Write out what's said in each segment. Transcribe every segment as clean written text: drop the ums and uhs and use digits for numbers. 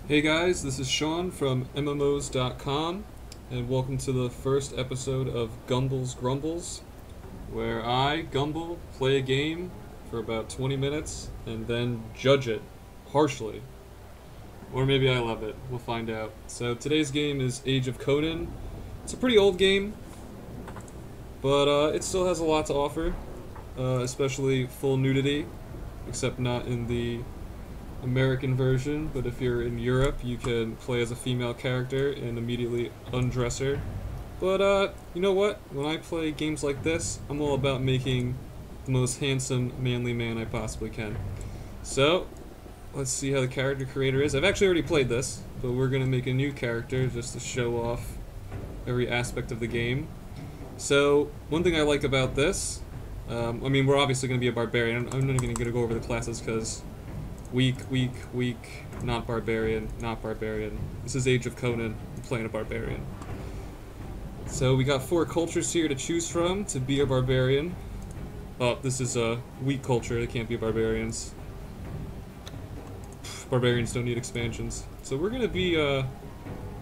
Hey guys, this is Sean from MMOs.com, and welcome to the first episode of Grumbles, where I, Gumble, play a game for about 20 minutes and then judge it harshly. Or maybe I love it, we'll find out. So today's game is Age of Conan. It's a pretty old game, but it still has a lot to offer, especially full nudity, except not in the American version, but if you're in Europe, you can play as a female character and immediately undress her. But, you know what? When I play games like this, I'm all about making the most handsome, manly man I possibly can. So, let's see how the character creator is. I've actually already played this, but we're gonna make a new character just to show off every aspect of the game. So, one thing I like about this, we're obviously gonna be a barbarian. I'm not even gonna go over the classes because weak, not barbarian. This is Age of Conan, I'm playing a barbarian. So we got 4 cultures here to choose from to be a barbarian. Oh, this is a weak culture, they can't be barbarians. Barbarians don't need expansions. So we're gonna be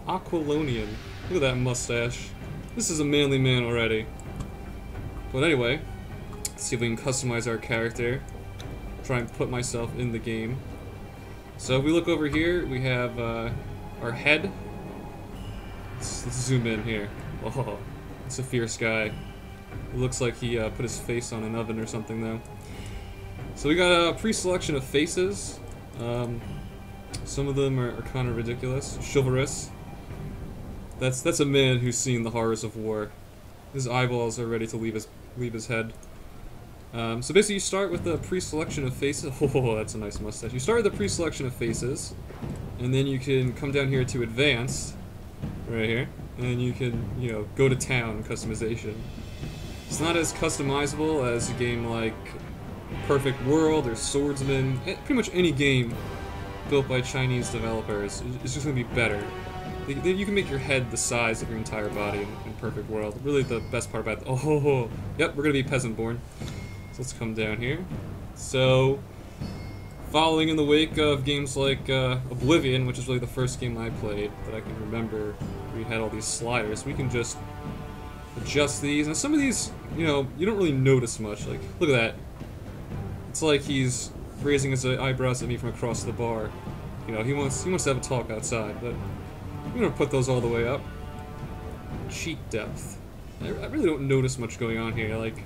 Aquilonian. Look at that mustache. This is a manly man already. But anyway, let's see if we can customize our character. Try and put myself in the game. So if we look over here, we have our head. Let's zoom in here. Oh, it's a fierce guy. It looks like he put his face on an oven or something though. So we got a pre-selection of faces. Some of them are kind of ridiculous. Chivalrous. That's a man who's seen the horrors of war. His eyeballs are ready to leave his head. So basically you start with the pre-selection of faces. Oh, that's a nice mustache. You start with the pre-selection of faces, and then you can come down here to advanced, right here, and you can, go to town customization. It's not as customizable as a game like Perfect World or Swordsman. Pretty much any game built by Chinese developers is just going to be better. You can make your head the size of your entire body in Perfect World. Really the best part about yep, we're going to be peasant-born. So let's come down here. So, following in the wake of games like Oblivion, which is really the first game I played that I can remember, we had all these sliders. We can just adjust these, and some of these, you don't really notice much. Like, look at that. It's like he's raising his eyebrows at me from across the bar. He wants to have a talk outside, but I'm gonna put those all the way up. Cheek depth. I really don't notice much going on here. Like,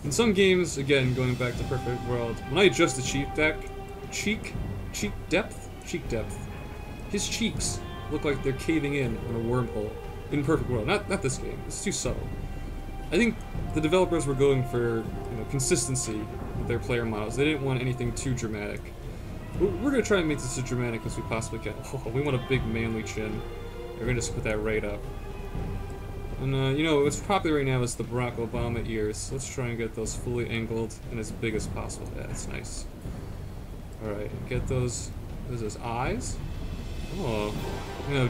in some games, again, going back to Perfect World, when I adjust the cheek depth, his cheeks look like they're caving in on a wormhole in Perfect World. Not this game. It's too subtle. I think the developers were going for consistency with their player models. They didn't want anything too dramatic. We're gonna try and make this as dramatic as we possibly can. Oh, we want a big manly chin. We're gonna just put that right up. And, what's popular right now is the Barack Obama ears. Let's try and get those fully angled and as big as possible. Yeah, that's nice. Alright, get those... What is this, eyes? Oh,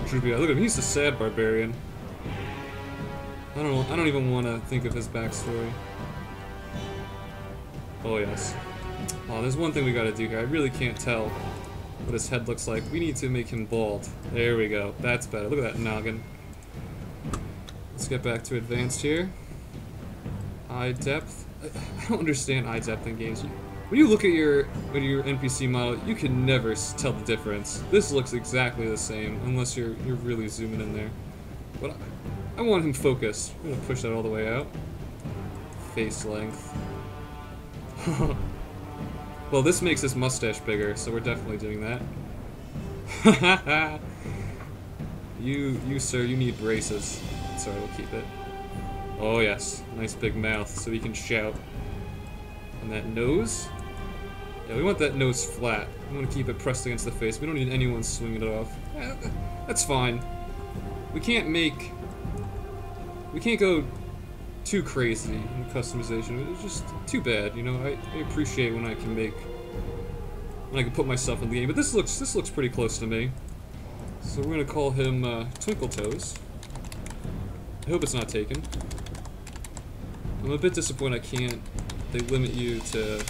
droopy eye. Look at him, he's a sad barbarian. I don't even want to think of his backstory. Oh, yes. Oh, there's one thing we gotta do here. I really can't tell what his head looks like. We need to make him bald. There we go. That's better. Look at that noggin. Let's get back to advanced here. Eye depth. I don't understand eye depth in games. When you look at your NPC model, you can never tell the difference. This looks exactly the same, unless you're really zooming in there. But I want him focused. I'm gonna push that all the way out. Face length. Well, this makes his mustache bigger, so we're definitely doing that. You sir, you need braces. Sorry, we'll keep it. Oh yes, nice big mouth so he can shout. And that nose? Yeah, we want that nose flat. We want to keep it pressed against the face. We don't need anyone swinging it off. That's fine. We can't go too crazy in customization. It's just too bad, I appreciate when I can put myself in the game. But this looks pretty close to me. So we're gonna call him Twinkle Toes. I hope it's not taken. I'm a bit disappointed they limit you to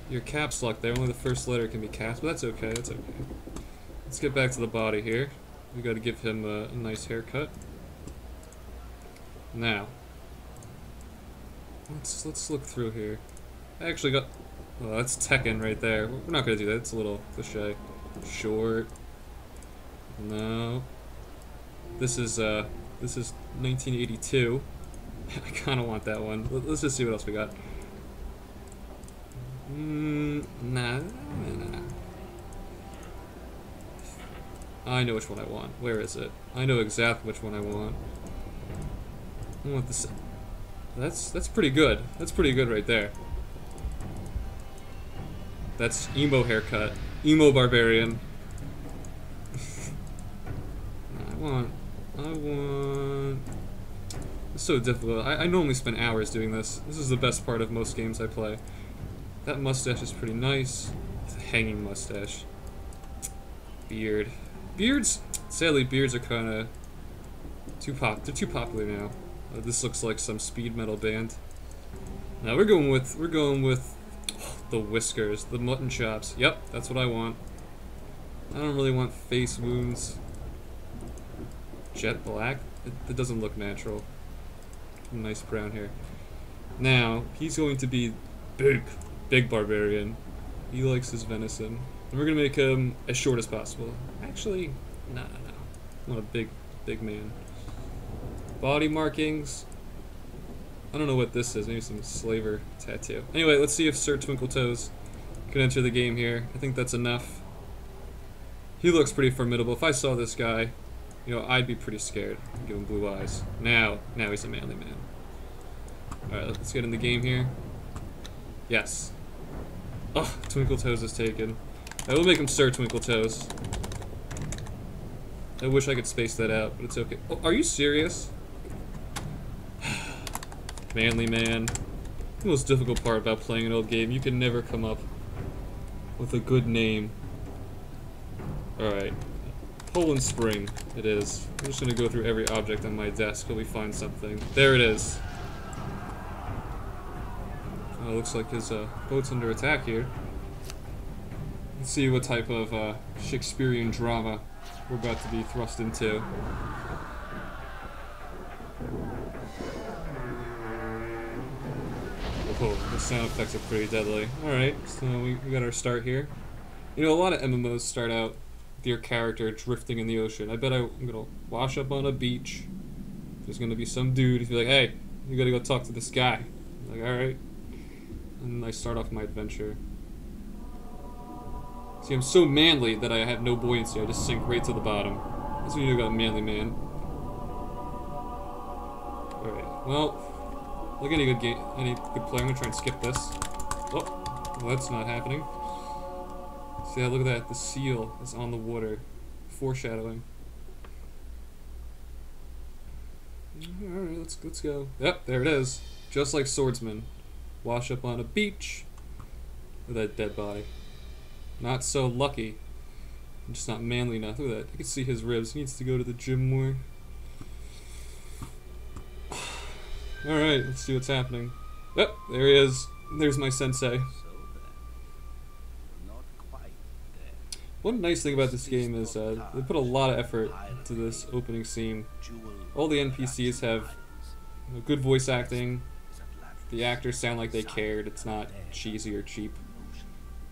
your caps lock there. Only the first letter can be caps, but that's okay, that's okay. Let's get back to the body here. We gotta give him a nice haircut. Now, let's look through here. I actually got... Oh, that's Tekken right there. We're not gonna do that. It's a little cliche. Short. No. This is 1982. I kind of want that one. Let's just see what else we got. Nah. I know which one I want. Where is it? I know exactly which one I want. I want this. That's pretty good. That's pretty good right there. That's emo haircut. Emo barbarian. I want. It's so difficult. I normally spend hours doing this. This is the best part of most games I play. That mustache is pretty nice. It's a hanging mustache. Beard. Beards, sadly, beards are kind of they're too popular now. This looks like some speed metal band. Now we're going with the whiskers, the mutton chops. Yep, that's what I want. I don't really want face wounds. Jet black? It doesn't look natural. Nice brown hair. Now he's going to be big barbarian. He likes his venison. And we're gonna make him as short as possible. Actually, no. I want a big man. Body markings. I don't know what this is. Maybe some slaver tattoo. Anyway, let's see if Sir Twinkletoes can enter the game here. I think that's enough. He looks pretty formidable. If I saw this guy, you know, I'd be pretty scared. Give him blue eyes. Now he's a manly man. All right, let's get in the game here. Yes. Oh, Twinkletoes is taken. I will make him Sir Twinkletoes. I wish I could space that out, but it's okay. Oh, are you serious? Manly man. The most difficult part about playing an old game, you can never come up with a good name. Alright. Poland Spring, it is. I'm just gonna go through every object on my desk till we find something. There it is. Oh, looks like his boat's under attack here. Let's see what type of Shakespearean drama we're about to be thrust into. Oh, the sound effects are pretty deadly. Alright, so we got our start here. You know, a lot of MMOs start out with your character drifting in the ocean. I bet I'm gonna wash up on a beach. There's gonna be some dude who's like, hey, you gotta go talk to this guy. I'm like, alright. And I start off my adventure. See, I'm so manly that I have no buoyancy. I just sink right to the bottom. That's what you know about manly man. Alright, well, like any good game, any good player, I'm gonna try and skip this. Oh, well, that's not happening. See that? Look at that. The seal is on the water. Foreshadowing. Alright, let's go. Yep, there it is. Just like swordsman. Wash up on a beach with that dead body. Not so lucky. I'm just not manly enough. Look at that. I can see his ribs. He needs to go to the gym more. Alright, let's see what's happening. Yep, there he is. There's my sensei. One nice thing about this game is they put a lot of effort into this opening scene. All the NPCs have good voice acting. The actors sound like they cared. It's not cheesy or cheap.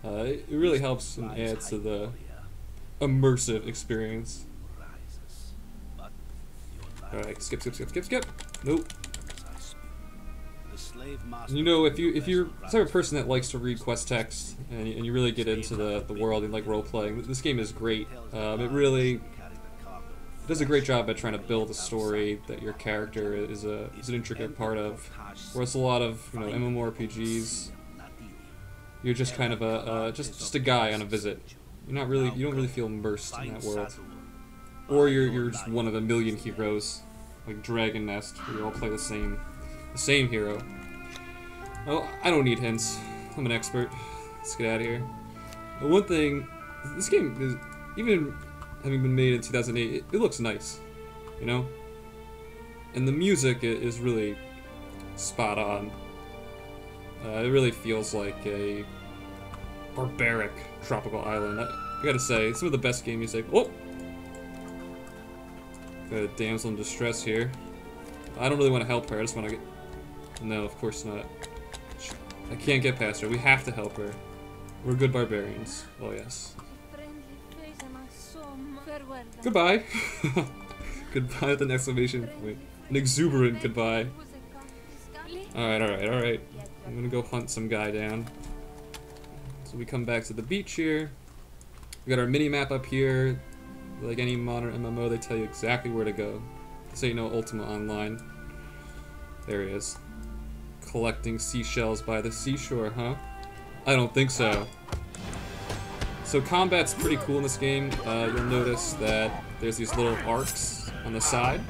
It really helps and adds to the immersive experience. Alright, skip. Nope. You know, if you're the type of person that likes to read quest text and you really get into the world and like role playing, this game is great. It really does a great job at trying to build a story that your character is an intricate part of. Whereas a lot of MMORPGs, you're just kind of just a guy on a visit. You don't really feel immersed in that world. Or you're just one of a million heroes, like Dragon Nest, where you all play the same hero. Oh, I don't need hints. I'm an expert. Let's get out of here. But one thing, this game is, even having been made in 2008, it looks nice, you know? And the music is really spot on. It really feels like a barbaric tropical island. I gotta say, some of the best game music. Oh! Got a damsel in distress here. I don't really want to help her, I just want to get... No, of course not. I can't get past her, we have to help her. We're good barbarians. Oh yes. Goodbye! Goodbye with an exclamation point. An exuberant goodbye. Alright. I'm gonna go hunt some guy down. So we come back to the beach here. We got our mini-map up here. Like any modern MMO, they tell you exactly where to go. So you know Ultima Online. There he is. Collecting seashells by the seashore, huh? I don't think so. So combat's pretty cool in this game. You'll notice that there's these little arcs on the side,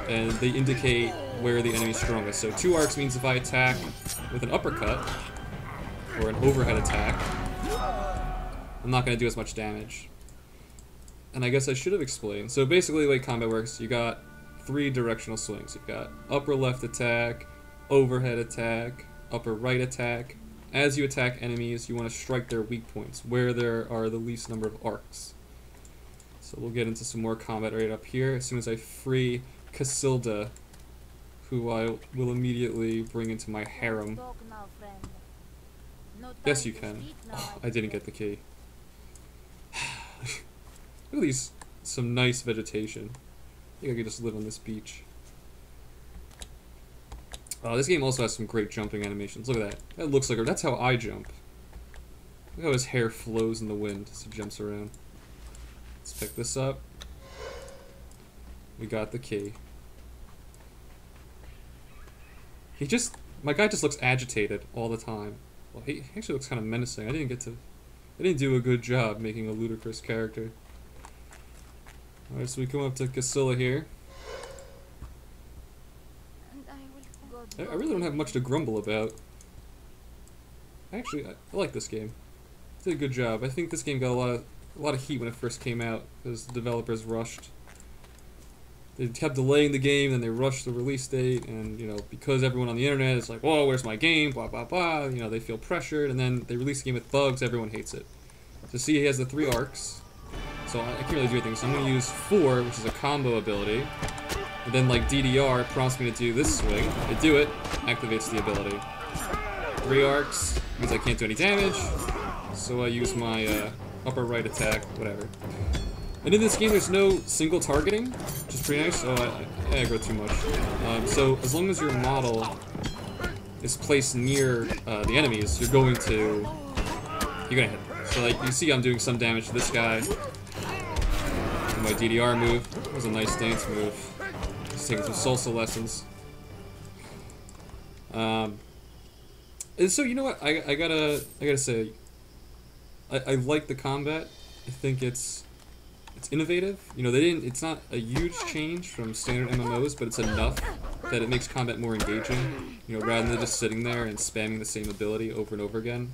and they indicate where the enemy's strongest. So 2 arcs means if I attack with an uppercut, or an overhead attack, I'm not going to do as much damage. And I guess I should have explained. So basically the way combat works, you got 3 directional swings. You've got upper left attack, overhead attack, upper right attack. As you attack enemies, you want to strike their weak points, where there are the least number of arcs. So we'll get into some more combat right up here as soon as I free Casilda, who I will immediately bring into my harem. Yes, you can. Oh, I didn't get the key. Look at these, some nice vegetation. I think I could just live on this beach. This game also has some great jumping animations. Look at that. That looks like that's how I jump. Look how his hair flows in the wind as he jumps around. Let's pick this up. We got the key. My guy just looks agitated all the time. Well, he actually looks kind of menacing. I didn't do a good job making a ludicrous character. Alright, so we come up to Casilla here. I really don't have much to grumble about. Actually, I like this game. Did a good job. I think this game got a lot of heat when it first came out because the developers rushed. They kept delaying the game, then they rushed the release date, and you know, because everyone on the internet is like, "Whoa, where's my game?" Blah blah blah. You know, they feel pressured, and then they release the game with bugs. Everyone hates it. So see, he has the 3 arcs. So I can't really do anything. So I'm gonna use 4, which is a combo ability. And then like DDR prompts me to do this swing. I do it, activates the ability. 3 arcs means I can't do any damage. So I use my upper right attack, whatever. And in this game, there's no single targeting, which is pretty nice. Oh, I aggro too much. So as long as your model is placed near the enemies, you're gonna hit them. So like you see, I'm doing some damage to this guy. And my DDR move. That was a nice dance move. Just taking some salsa lessons. And so you know what? I gotta say, I like the combat. I think it's innovative. You know, it's not a huge change from standard MMOs, but it's enough that it makes combat more engaging. You know, rather than just sitting there and spamming the same ability over and over again.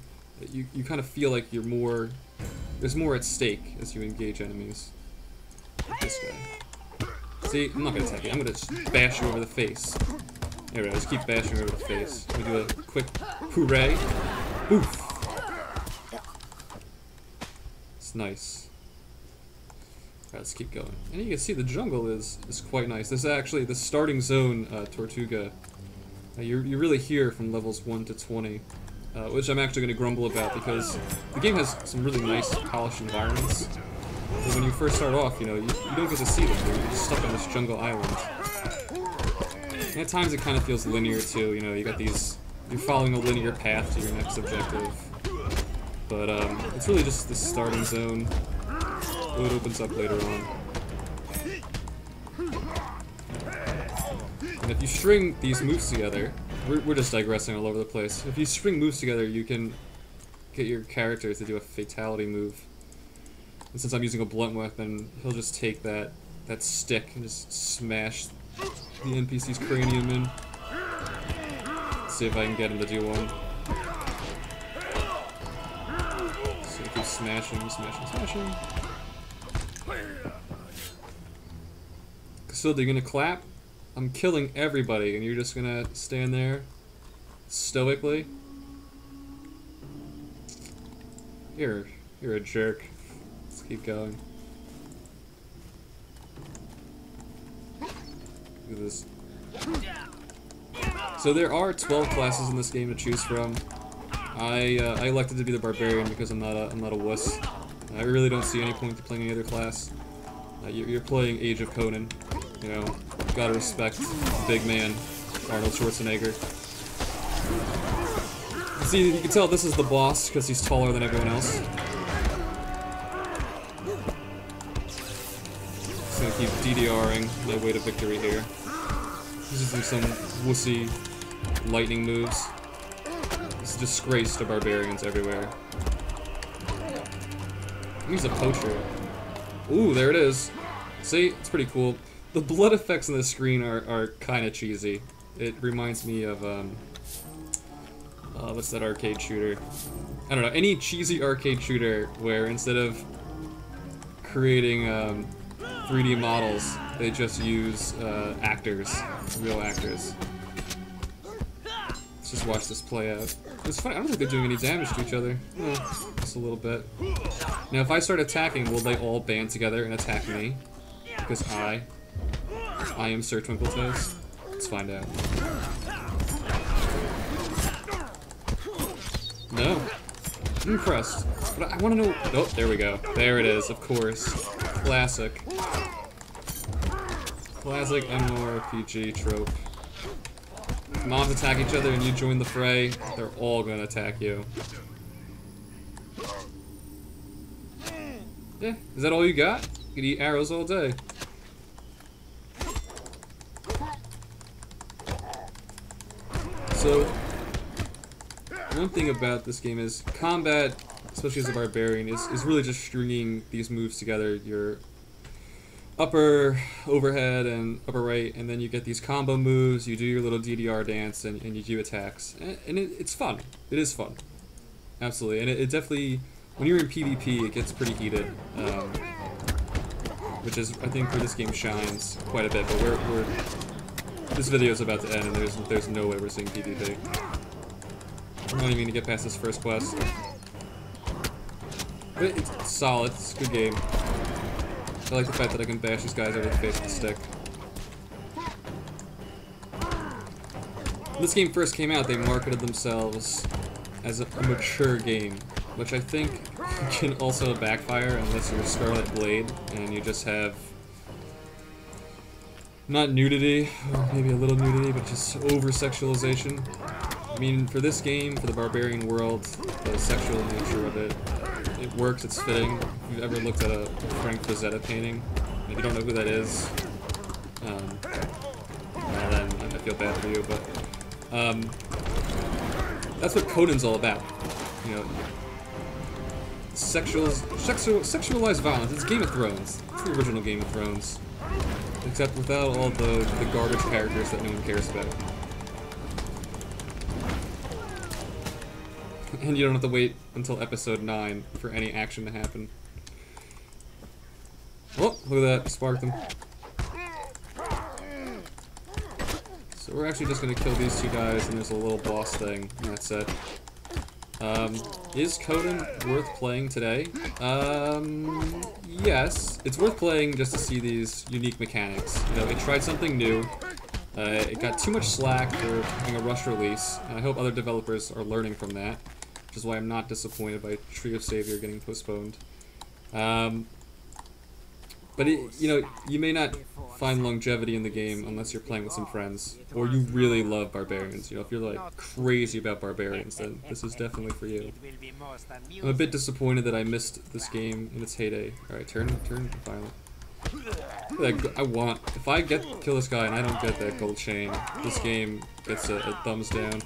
You kind of feel like there's more at stake as you engage enemies. Like this guy. See, I'm not gonna attack you. I'm gonna just bash you over the face. There we go. Just keep bashing over the face. We do a quick hooray. Oof. It's nice. Alright, let's keep going. And you can see the jungle is quite nice. This is actually the starting zone, Tortuga. You're really here from levels 1 to 20. Which I'm actually going to grumble about because the game has some really nice polished environments. But when you first start off, you know, you don't get to see them. You're just stuck on this jungle island. And at times it kind of feels linear too. You know, you're following a linear path to your next objective. But it's really just the starting zone. It opens up later on. And if you string these moves together, we're just digressing all over the place. If you string moves together, you can get your character to do a fatality move. And since I'm using a blunt weapon, he'll just take that stick and just smash the NPC's cranium in. Let's see if I can get him to do one. So he keeps smashing. Casilda, you gonna clap? I'm killing everybody, and you're just gonna stand there stoically? You're a jerk. Let's keep going. Look at this. So there are 12 classes in this game to choose from. I elected to be the barbarian because I'm not a wuss. I really don't see any point to playing any other class. You're playing Age of Conan. You know, gotta respect the big man, Arnold Schwarzenegger. See, you can tell this is the boss because he's taller than everyone else. Just gonna keep DDRing my way to victory here. Using some wussy lightning moves. It's a disgrace to barbarians everywhere. He's a poacher. Ooh, there it is. See, it's pretty cool. The blood effects on the screen are kind of cheesy. It reminds me of, what's that arcade shooter? I don't know, any cheesy arcade shooter where instead of creating 3D models, they just use actors, real actors. Let's just watch this play out. It's funny, I don't think they're doing any damage to each other. Just a little bit. Now if I start attacking, will they all band together and attack me? Because I am Sir Twinkletoes. Let's find out. No. I'm impressed. But I want to know... Oh, there we go. There it is, of course. Classic. Classic MMORPG trope. Mobs attack each other and you join the fray, they're all gonna attack you. Yeah, is that all you got? You can eat arrows all day. So, one thing about this game is combat, especially as a barbarian, is really just stringing these moves together. Your upper overhead and upper right, and then you get these combo moves, you do your little DDR dance, and you do attacks. And it's fun. It is fun. Absolutely. And it definitely, when you're in PvP, it gets pretty heated. Which is, I think, where this game shines quite a bit, but this video is about to end, and there's no way we're seeing PvP. I'm not even gonna get past this first quest. But it's solid, it's a good game. I like the fact that I can bash these guys over the face with a stick. When this game first came out, they marketed themselves as a mature game, which I think can also backfire unless you're Scarlet Blade and you just have not nudity, or maybe a little nudity, but just over-sexualization. I mean, for this game, for the barbarian world, the sexual nature of it, it works, it's fitting. If you've ever looked at a Frank Frazetta painting, if you don't know who that is, well then I feel bad for you, but that's what Conan's all about. You know, sexualized violence. It's Game of Thrones. It's the original Game of Thrones, except without all the garbage characters that no one cares about. And you don't have to wait until episode 9 for any action to happen. Oh, look at that, sparked them. So we're actually just gonna kill these two guys, and there's a little boss thing, and that's it. Is Conan worth playing today? Yes. It's worth playing just to see these unique mechanics. You know, it tried something new. It got too much slack for having a rush release, and I hope other developers are learning from that. Which is why I'm not disappointed by Tree of Savior getting postponed. But you know, you may not find longevity in the game unless you're playing with some friends, or you really love barbarians. You know, if you're like crazy about barbarians, then this is definitely for you. I'm a bit disappointed that I missed this game in its heyday. All right, turn violent. I want, if I kill this guy and I don't get that gold chain, this game gets a thumbs down.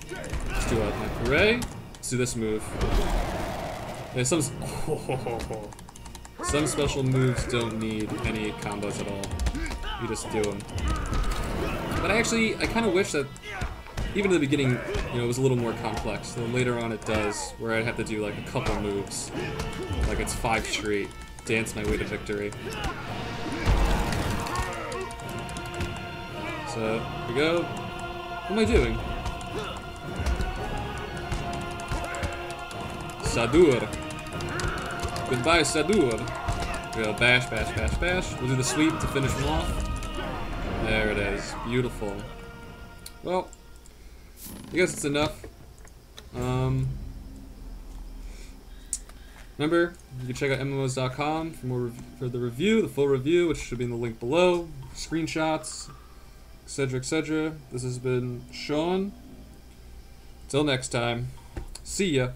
Let's do a hooray. Let's do this move. Yeah, some special moves don't need any combos at all. You just do them. But I kind of wish that, even in the beginning, you know, it was a little more complex. Then later on it does, where I'd have to do like a couple moves. Like it's 5 straight. Dance my way to victory. So, here we go. What am I doing? Sadur. Goodbye, Sadur. we go. Bash, bash, bash, bash. We'll do the sweep to finish him off. There it is. Beautiful. Well, I guess it's enough. Remember, you can check out MMOs.com for the review, the full review, which should be in the link below. Screenshots, etc., etc. This has been Sean. Till next time, see ya.